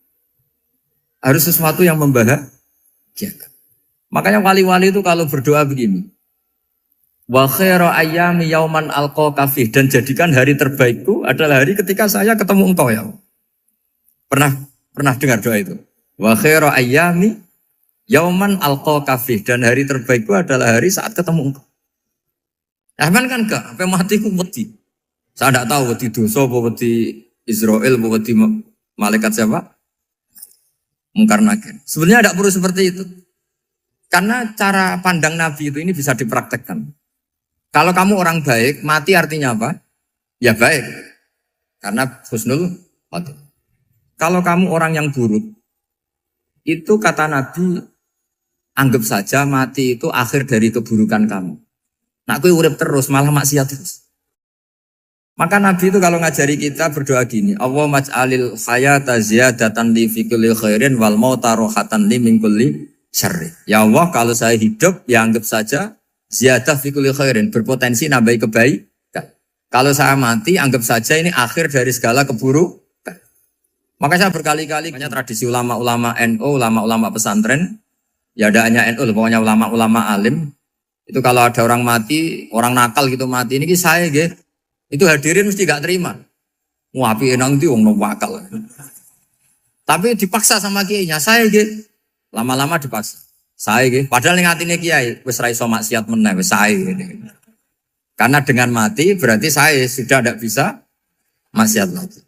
Harus sesuatu yang membahagiakan. Makanya wali-wali itu kalau berdoa begini. Wa khairu ayyami yauman alqa kafih, dan jadikan hari terbaikku adalah hari ketika saya ketemu engkau ya. Pernah dengar doa itu? Wa khairu ayyami yauman alqa kafih, dan hari terbaikku adalah hari saat ketemu engkau. Ahman kan enggak, sampai mati ku wedi. Saya tidak tahu wedi dosa apa wedi Israel apa wedi malaikat siapa? Mungkar nakir. Sebenarnya tidak perlu seperti itu. Karena cara pandang Nabi itu ini bisa dipraktekkan. Kalau kamu orang baik, mati artinya apa? Ya baik. Karena husnul khotimah. Kalau kamu orang yang buruk, itu kata Nabi, anggap saja mati itu akhir dari keburukan kamu. Nak kowe urip terus, malah maksiat terus. Maka Nabi itu kalau ngajari kita berdoa gini, Allah maj'alil hayata ziyadatan li fi kulli khairin wal mauta rohatan li min kulli syarri. Ya Allah, kalau saya hidup, ya anggap saja ziyadah fi kulli khairin, berpotensi nambahi kebaikan. Kalau saya mati, anggap saja ini akhir dari segala keburukan. Maka saya berkali-kali, banyak tradisi ulama-ulama NU, ulama-ulama pesantren, ya ada hanya NU, pokoknya ulama-ulama alim. Itu kalau ada orang mati, orang nakal gitu mati, ini saya gitu. Itu hadirin mesti gak terima. Wapi enang itu wong wakal. Tapi dipaksa sama kiainya, saya gitu. Lama-lama dipaksa. Saya gitu. Padahal yang hatinya kiai, wis ra iso maksiat meneh, wis saya gitu. Karena dengan mati berarti saya sudah tidak bisa maksiat lagi.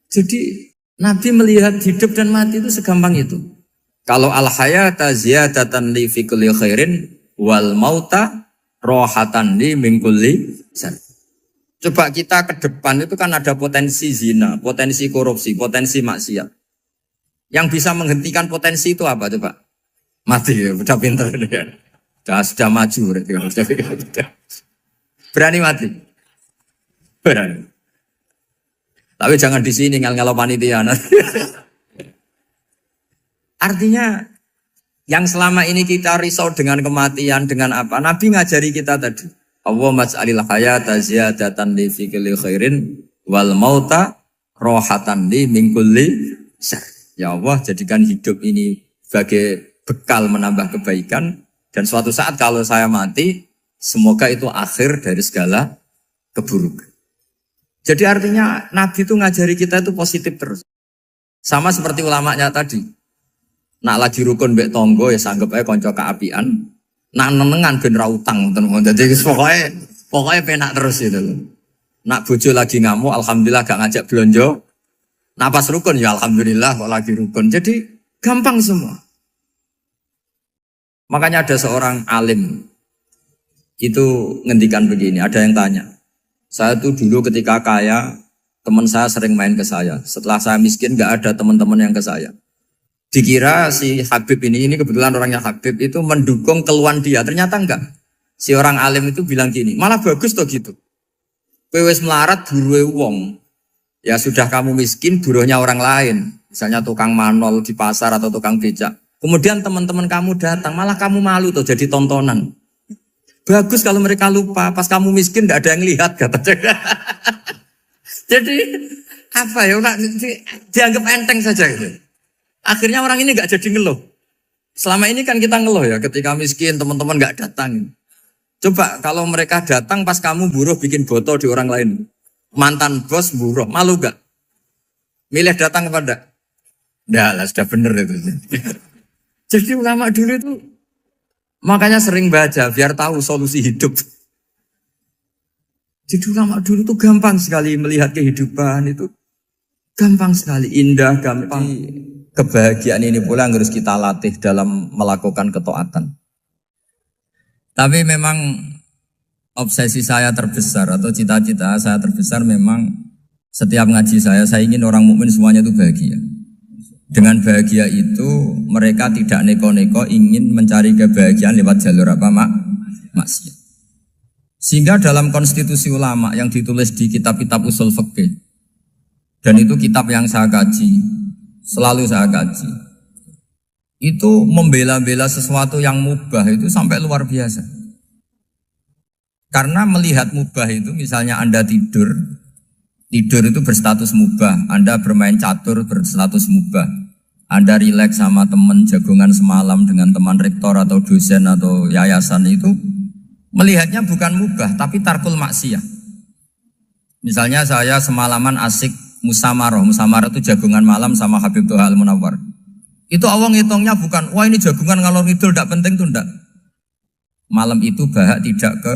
Jadi Nabi melihat hidup dan mati itu segampang itu. Kalau al-hayata ziyadatan li fi kulli khairin wal mauta rohatan li min kulli syarr. Coba kita ke depan itu kan ada potensi zina, potensi korupsi, potensi maksiat. Yang bisa menghentikan potensi itu apa coba? Mati ya, udah pintar ya. Sudah maju berarti. Berani mati? Berani. Tapi jangan di sini ngel-ngelo panitia. Artinya yang selama ini kita risau dengan kematian, dengan apa? Nabi ngajari kita tadi. Allah mas'alil hayata ziyadatan li fi kulli khairin wal mauta rohatan li min kulli syarr. Ya Allah, jadikan hidup ini sebagai bekal menambah kebaikan, dan suatu saat kalau saya mati, semoga itu akhir dari segala keburukan. Jadi artinya Nabi itu ngajari kita itu positif terus. Sama seperti ulamanya tadi. Nak lagi rukun mbek tonggo ya sanggep ae kanca keapian. Nak nenengan ben ra utang ngoten. Dadi pokoknya penak terus itu. Nak bojo lagi ngamuk alhamdulillah gak ngajak blonjo. Nak pas rukun ya alhamdulillah kok lagi rukun. Jadi gampang semua. Makanya ada seorang alim itu ngendikan begini, ada yang tanya. Saya tuh dulu ketika kaya, teman saya sering main ke saya. Setelah saya miskin gak ada teman-teman yang ke saya. Dikira si Habib ini kebetulan orangnya Habib itu mendukung keluhan dia. Ternyata enggak. Si orang alim itu bilang gini, malah bagus toh gitu. Kowe wis melarat buruhe wong. Ya sudah kamu miskin buruhnya orang lain. Misalnya tukang manol di pasar atau tukang becak. Kemudian teman-teman kamu datang, malah kamu malu tuh jadi tontonan. Bagus kalau mereka lupa, pas kamu miskin tidak ada yang lihat katanya. Jadi apa ya, dianggap enteng saja gitu. Akhirnya orang ini nggak jadi ngeluh. Selama ini kan kita ngeluh ya, ketika miskin teman-teman nggak datang. Coba kalau mereka datang pas kamu buruh bikin foto di orang lain. Mantan bos buruh, malu gak? Milih datang kepada? Nggak lah, sudah bener itu. Jadi ulama dulu itu makanya sering baca biar tahu solusi hidup. Jadi ulama dulu itu gampang sekali melihat kehidupan itu. Gampang sekali, indah, gampang. Kebahagiaan ini pula yang harus kita latih dalam melakukan ketaatan. Tapi memang obsesi saya terbesar atau cita-cita saya terbesar memang setiap ngaji saya ingin orang mukmin semuanya itu bahagia. Dengan bahagia itu mereka tidak neko-neko ingin mencari kebahagiaan lewat jalur apa maksiat. Sehingga dalam konstitusi ulama yang ditulis di kitab-kitab usul fikih, dan itu kitab yang saya kaji, selalu saya kaji, itu membela-bela sesuatu yang mubah itu sampai luar biasa. Karena melihat mubah itu misalnya Anda tidur itu berstatus mubah, Anda bermain catur berstatus mubah, Anda rileks sama teman jagongan semalam dengan teman rektor atau dosen atau yayasan itu melihatnya bukan mubah tapi tarkul maksiyah. Misalnya saya semalaman asik musyawarah itu jagongan malam sama Habib Toha Al-Munawwar. Itu awang ngitungnya bukan, wah ini jagongan ngalor ngidul tidak penting tuh enggak. Malam itu bahak tidak ke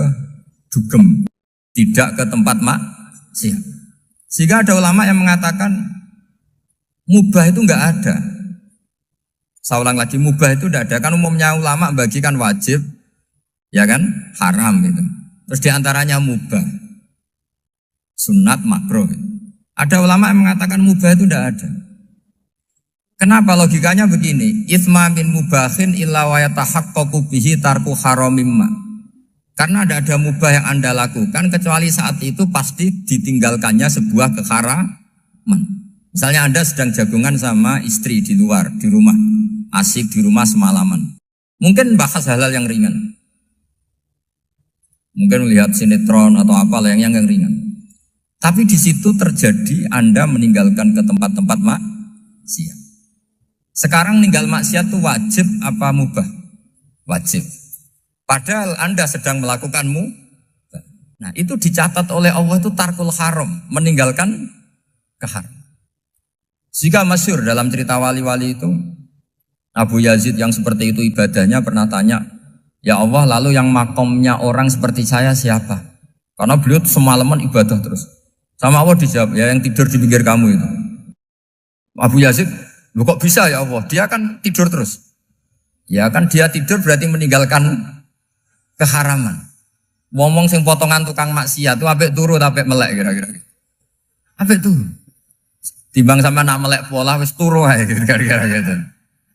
dugem, tidak ke tempat maksiat. Sehingga ada ulama yang mengatakan mubah itu enggak ada. Saya ulang lagi, mubah itu enggak ada. Kan umumnya ulama bagikan wajib, ya kan, haram gitu. Terus diantaranya mubah, sunat, makruh. Ada ulama yang mengatakan mubah itu enggak ada. Kenapa? Logikanya begini, itsma min mubahin illa wa yatahaqqaqu bihi tarku haramimma. Karena tidak ada mubah yang Anda lakukan kecuali saat itu pasti ditinggalkannya sebuah keharaman. Misalnya Anda sedang jagungan sama istri di luar, di rumah, asik di rumah semalaman. Mungkin bahas hal-hal yang ringan. Mungkin melihat sinetron atau apa yang ringan. Tapi di situ terjadi Anda meninggalkan ke tempat-tempat maksiat. Sekarang ninggal maksiat itu wajib apa mubah? Wajib. Padahal Anda sedang melakukanmu. Nah itu dicatat oleh Allah itu tarkul haram, meninggalkan keharam. Jika masyhur dalam cerita wali-wali itu, Abu Yazid yang seperti itu ibadahnya pernah tanya, ya Allah lalu yang makomnya orang seperti saya siapa? Karena beliau semalaman ibadah terus. Sama Allah dijawab, ya yang tidur di pinggir kamu itu. Abu Yazid, loh kok bisa ya Allah? Dia kan tidur terus. Ya kan dia tidur berarti meninggalkan keharaman. Ngomong sing potongan tukang maksiat itu apik turu apik melek kira-kira. Apik turu. Timbang sama nak melek pola wis turu ae kira-kira gitu.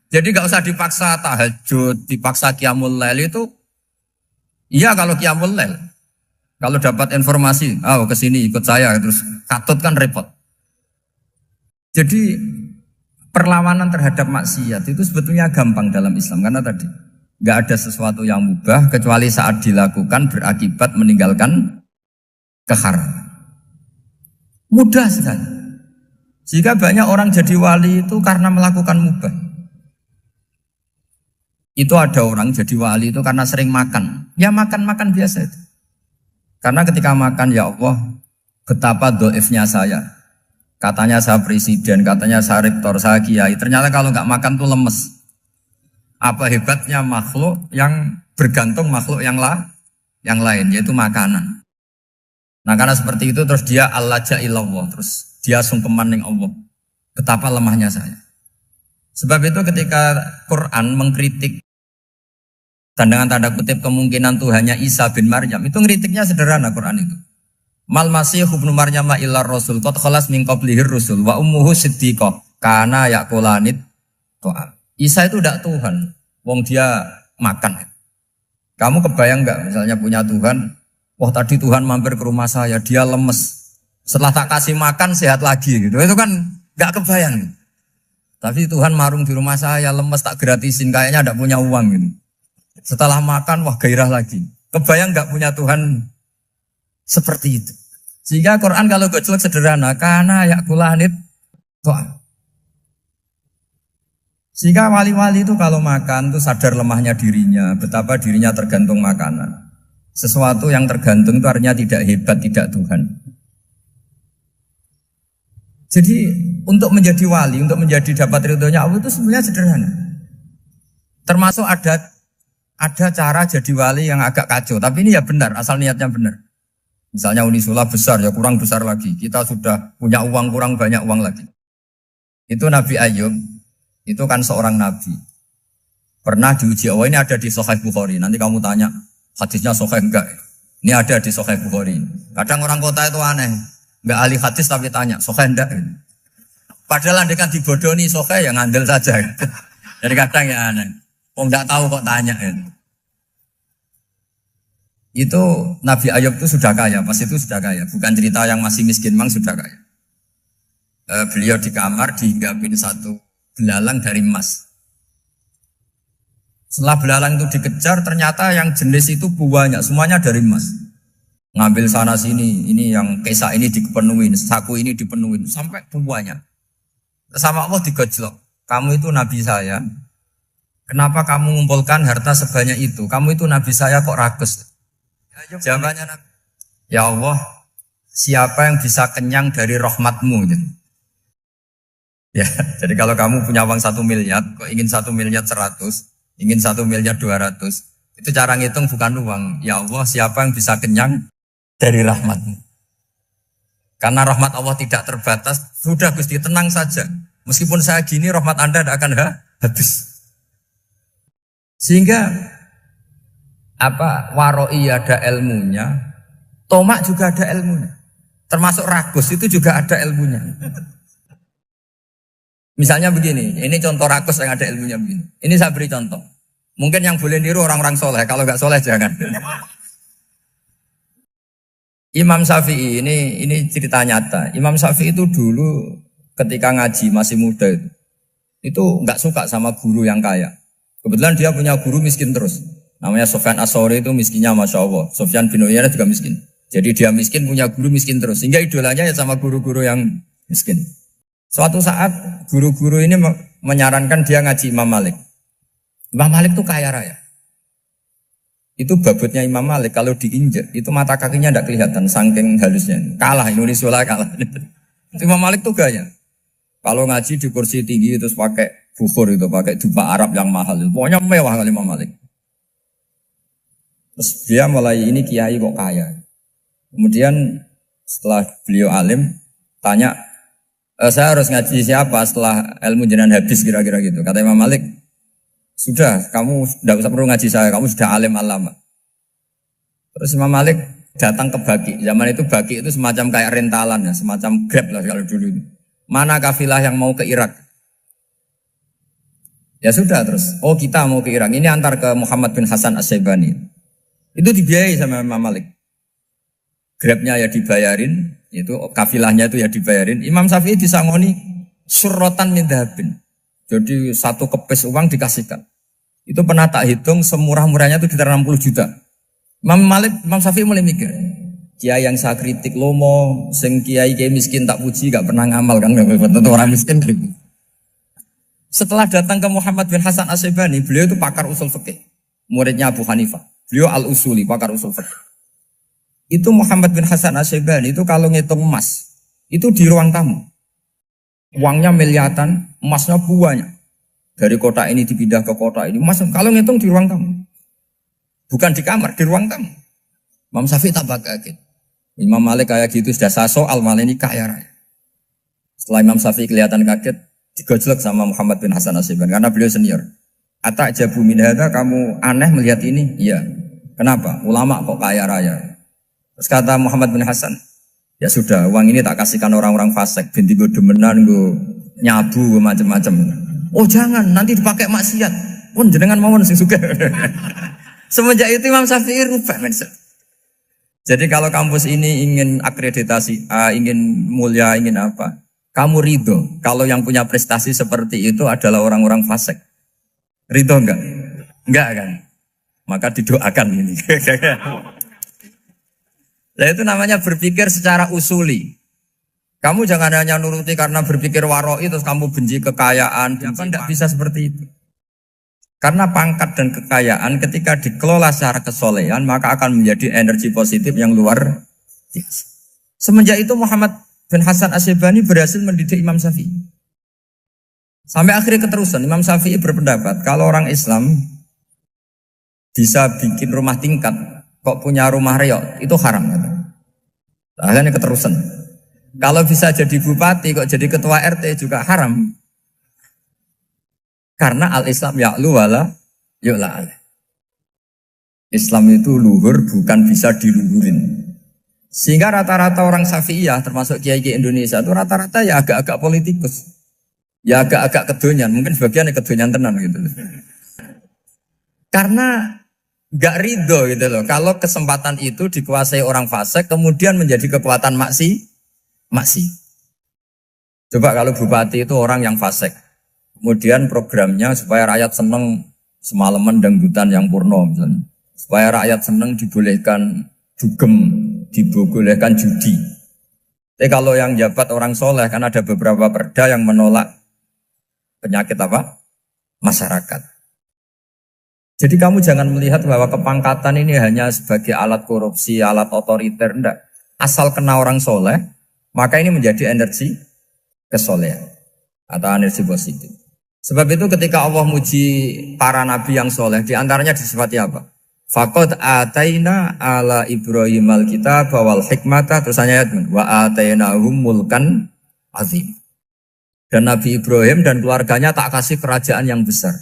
Jadi enggak usah dipaksa tahajud, dipaksa qiyamul lail itu. Iya kalau qiyamul lail. Kalau dapat informasi, ke sini ikut saya terus katut kan repot. Jadi perlawanan terhadap maksiat itu sebetulnya gampang dalam Islam karena tadi nggak ada sesuatu yang mubah kecuali saat dilakukan berakibat meninggalkan keharaman. Mudah sekali. Jika banyak orang jadi wali itu karena melakukan mubah. Itu ada orang jadi wali itu karena sering makan. Ya makan-makan biasa itu. Karena ketika makan, ya Allah, betapa doifnya saya. Katanya saya presiden, katanya saya rektor, saya kiai. Ternyata kalau nggak makan tuh lemes. Apa hebatnya makhluk yang bergantung makhluk yang lain, yaitu makanan. Nah karena seperti itu terus dia al-laja'illallah, terus dia sungkeman ning Allah. Betapa lemahnya saya. Sebab itu ketika Quran mengkritik dan dengan tanda kutip kemungkinan Tuhannya Isa bin Maryam, itu ngeritiknya sederhana Quran itu. Mal masih ibnu Maryam illa rasul qad khalas min qablihir rusul wa ummuhu siddiqah kana yaqulanit ta'am. Isa itu tidak Tuhan, wong dia makan. Kamu kebayang enggak misalnya punya Tuhan, wah tadi Tuhan mampir ke rumah saya, dia lemes. Setelah tak kasih makan sehat lagi gitu. Itu kan enggak kebayang. Tapi Tuhan marung di rumah saya, lemes tak gratisin, kayaknya enggak punya uang gitu. Setelah makan wah gairah lagi. Kebayang enggak punya Tuhan seperti itu. Sehingga Quran kalau gojlok sederhana, karena yakulanit to'am. Sehingga wali-wali itu kalau makan itu sadar lemahnya dirinya, betapa dirinya tergantung makanan. Sesuatu yang tergantung itu artinya tidak hebat, tidak Tuhan. Jadi untuk menjadi wali, untuk menjadi dapat ridhonya Allah itu sebenarnya sederhana. Termasuk ada cara jadi wali yang agak kacau, tapi ini ya benar, asal niatnya benar. Misalnya Unisula besar, ya kurang besar lagi. Kita sudah punya uang, kurang banyak uang lagi. Itu Nabi Ayub, itu kan seorang nabi. Pernah diuji Allah, ini ada di Sahih Bukhari. Nanti kamu tanya, hadisnya Sahih enggak? Ini ada di Sahih Bukhari. Kadang orang kota itu aneh. Enggak ahli hadis tapi tanya, Sahih enggak? Padahal andekan dibodoni Sahih, ya ngandel saja. Jadi kadang ya aneh. Oh enggak tahu kok tanya. Itu Nabi Ayub itu sudah kaya, pas itu sudah kaya. Bukan cerita yang masih miskin, memang sudah kaya. Beliau di kamar dihinggapin satu belalang dari emas. Setelah belalang itu dikejar, ternyata yang jenis itu banyak, semuanya dari emas. Ngambil sana sini, ini yang kesak ini dipenuhin, saku ini dipenuhin, sampai banyak. Sama Allah digojlok. Kamu itu Nabi saya. Kenapa kamu mengumpulkan harta sebanyak itu? Kamu itu Nabi saya kok rakus? Jawabannya Nabi, ya Allah, siapa yang bisa kenyang dari rahmatmu? Ya, jadi kalau kamu punya uang 1 miliar, kok ingin 1 miliar 100, ingin 1 miliar 200, itu cara ngitung bukan uang. Ya Allah, siapa yang bisa kenyang dari rahmatmu? Karena rahmat Allah tidak terbatas, sudah Gusti tenang saja. Meskipun saya gini, rahmat Anda tidak akan habis. Sehingga waroi ada ilmunya, tomak juga ada ilmunya. Termasuk ragus itu juga ada ilmunya. Misalnya begini, ini contoh rakus yang ada ilmunya begini. Ini saya beri contoh. Mungkin yang boleh niru orang-orang soleh, kalau nggak soleh jangan. Imam Syafi'i ini cerita nyata. Imam Syafi'i itu dulu ketika ngaji masih muda itu nggak suka sama guru yang kaya. Kebetulan dia punya guru miskin terus. Namanya Sufyan As-Tsauri, itu miskinnya Masya Allah. Sufyan bin Uyainah juga miskin. Jadi dia miskin, punya guru miskin terus. Sehingga idolanya ya sama guru-guru yang miskin. Suatu saat guru-guru ini menyarankan dia ngaji Imam Malik. Imam Malik itu kaya raya. Itu babutnya Imam Malik, kalau diinjek itu mata kakinya tidak kelihatan, saking halusnya. Kalah, Indonesia kalah. Imam Malik itu gaya. Kalau ngaji di kursi tinggi terus pakai bukhur itu, pakai dupa Arab yang mahal. Pokoknya mewah kali Imam Malik. Terus dia mulai, ini kiai kok kaya. Kemudian setelah beliau alim, tanya, saya harus ngaji siapa setelah ilmu jenengan habis kira-kira gitu. Kata Imam Malik, sudah, kamu tidak usah perlu ngaji saya, kamu sudah alim alama. Terus Imam Malik datang ke Baki. Zaman itu Baki itu semacam kayak rentalan ya, semacam Grab lah kalau dulu itu. Mana kafilah yang mau ke Irak? Ya sudah terus, oh kita mau ke Irak. Ini antar ke Muhammad bin Hasan As-Syaibani. Itu dibiayai sama Imam Malik. Grabnya ya dibayarin, itu kafilahnya itu ya dibayarin. Imam Syafi'i disangoni surrotan min dhahabin. Jadi satu kepes uang dikasihkan. Itu pernah tak hitung semurah-murahnya itu sekitar 60 juta. Imam Syafi'i mulai mikir, kiai yang saya kritik lomo, sing kiai miskin tak puji, gak pernah ngamal kan, tentu orang miskin. Setelah datang ke Muhammad bin Hasan As-Syaibani, beliau itu pakar usul fikih, muridnya Abu Hanifah. Beliau al-usuli, pakar usul fikih. Itu Muhammad bin Hasan As-Syaibani itu kalau ngitung emas, itu di ruang tamu. Uangnya miliaran, emasnya banyak. Dari kota ini dipindah ke kota ini. Mas, kalau ngitung di ruang tamu. Bukan di kamar, di ruang tamu. Imam Syafi'i tambah kaget. Imam Malik kayak gitu sudah soal malah ini kaya raya. Setelah Imam Syafi'i kelihatan kaget, digojlok sama Muhammad bin Hasan Asy'ibani karena beliau senior. Atajabu min hadza, kamu aneh melihat ini? Iya. Kenapa? Ulama kok kaya raya. Terus kata Muhammad bin Hasan, ya sudah, uang ini tak kasihkan orang-orang fasik, binti gue demenan, gue nyabu, gue macam-macam. Oh jangan, nanti dipakai maksiat. Pun jenengan mawon sing suka. Semenjak itu Imam Syafi'i rubah mindset. Jadi kalau kampus ini ingin akreditasi A, ingin mulia, ingin apa, kamu ridho kalau yang punya prestasi seperti itu adalah orang-orang fasik. Ridho enggak? Enggak kan? Maka didoakan ini. Nah itu namanya berpikir secara usuli. Kamu jangan hanya nuruti karena berpikir waroi terus kamu benci kekayaan. Kan tidak bisa seperti itu. Karena pangkat dan kekayaan ketika dikelola secara kesolehan maka akan menjadi energi positif yang luar biasa. Semenjak itu Muhammad bin Hasan Asy'ibani berhasil mendidik Imam Syafi'i. Sampai akhirnya keterusan Imam Syafi'i berpendapat kalau orang Islam bisa bikin rumah tingkat kok punya rumah reok itu haram. Akhirnya keterusan. Kalau bisa jadi bupati kok jadi ketua RT juga haram. Karena al-Islam ya'lu wala yu'la alaih. Islam itu luhur bukan bisa diluhurin. Sehingga rata-rata orang Syafi'iyah termasuk kiai-kiai Indonesia itu rata-rata ya agak-agak politikus. Ya agak-agak kedonyan, mungkin sebagian kedonyan tenan gitu. Karena gak ridho gitu loh. Kalau kesempatan itu dikuasai orang fasik kemudian menjadi kekuatan maksi. Coba kalau bupati itu orang yang fasik. Kemudian programnya supaya rakyat seneng semalaman dangdutan yang purno misalnya. Supaya rakyat seneng dibolehkan dugem, dibolehkan judi. Tapi kalau yang jabat orang soleh kan ada beberapa perda yang menolak penyakit apa? Masyarakat. Jadi kamu jangan melihat bahwa kepangkatan ini hanya sebagai alat korupsi, alat otoriter, enggak. Asal kena orang soleh, maka ini menjadi energi kesolehan atau energi positif. Sebab itu ketika Allah muji para nabi yang soleh, diantaranya disifati apa? Faqad ataina ala Ibrahim al-kitab wal hikmata, terus ayat wa atainahum mulkan azim. Dan Nabi Ibrahim dan keluarganya tak kasih kerajaan yang besar.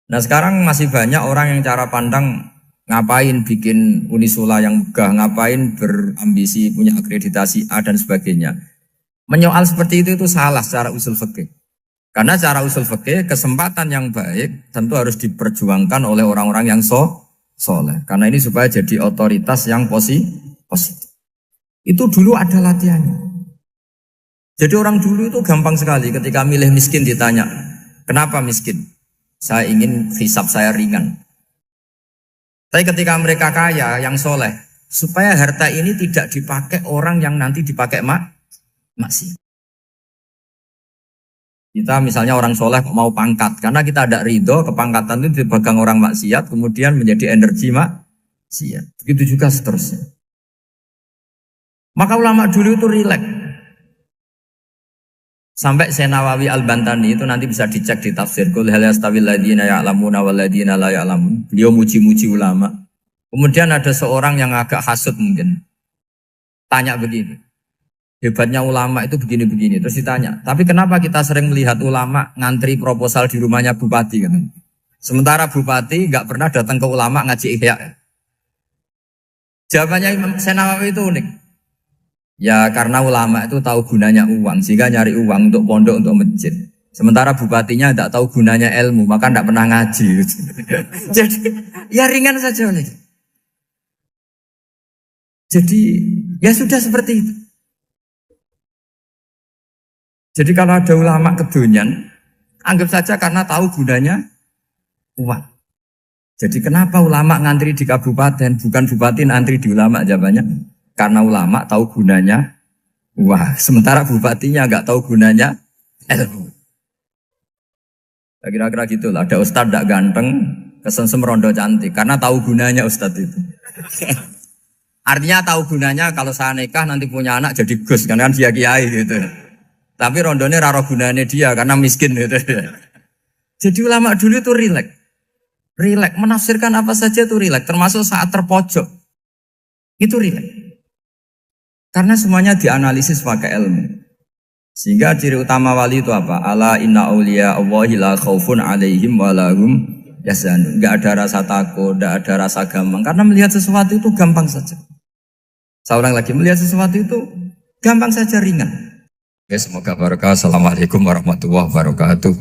Nah sekarang masih banyak orang yang cara pandang ngapain bikin unisula yang megah, ngapain berambisi punya akreditasi A dan sebagainya. Menyoal seperti itu salah secara usul fikih. Karena secara usul fikih kesempatan yang baik tentu harus diperjuangkan oleh orang-orang yang soleh. Karena ini supaya jadi otoritas yang positif. Itu dulu ada latihannya. Jadi orang dulu itu gampang sekali ketika milih miskin ditanya, kenapa miskin? Saya ingin hisab saya ringan. Tapi ketika mereka kaya, yang soleh, supaya harta ini tidak dipakai orang yang nanti dipakai maksiat. Kita misalnya orang soleh mau pangkat, karena kita ada ridho, kepangkatan itu dipegang orang maksiat, kemudian menjadi energi maksiat. Begitu juga seterusnya. Maka ulama dulu itu rileks. Sampai Nawawi Al-Bantani itu nanti bisa dicek di tafsir. Qul hal yastawil ladzina ya'lamuna wal ladzina la ya'lamun. Beliau muji-muji ulama. Kemudian ada seorang yang agak hasut mungkin. Tanya begini. Hebatnya ulama itu begini-begini. Terus ditanya, tapi kenapa kita sering melihat ulama ngantri proposal di rumahnya bupati kan? Sementara bupati nggak pernah datang ke ulama ngaji ihya. Jawabannya Imam Nawawi itu unik. Ya karena ulama itu tahu gunanya uang, sehingga nyari uang untuk pondok, untuk masjid. Sementara bupatinya tidak tahu gunanya ilmu, maka tidak pernah ngaji. Jadi ya ringan saja. Jadi ya sudah seperti itu. Jadi kalau ada ulama kedonyan, anggap saja karena tahu gunanya uang. Jadi kenapa ulama ngantri di kabupaten, bukan bupati ngantri di ulama? Jawabannya, karena ulama tahu gunanya uang. Sementara bupatinya nggak tahu gunanya ilmu. Kira-kira gitu lah. Ada ustadz tidak ganteng, kesensem rondo cantik, karena tahu gunanya ustadz itu. Artinya tahu gunanya kalau saya nikah nanti punya anak jadi gus, kan dia kiai gitu. Tapi rondone raro gunane dia karena miskin gitu. Jadi ulama dulu itu rileks. Rileks menafsirkan apa saja itu rileks, termasuk saat terpojok. Itu rileks. Karena semuanya dianalisis pakai ilmu. Sehingga ciri utama wali itu apa? Ala inna awliya Allahi la khaufun alaihim walahum yahzanun. Enggak ada rasa takut, enggak ada rasa gampang. Karena melihat sesuatu itu gampang saja. Seorang lagi melihat sesuatu itu gampang saja, ringan. Oke, semoga barokah. Assalamualaikum warahmatullahi wabarakatuh.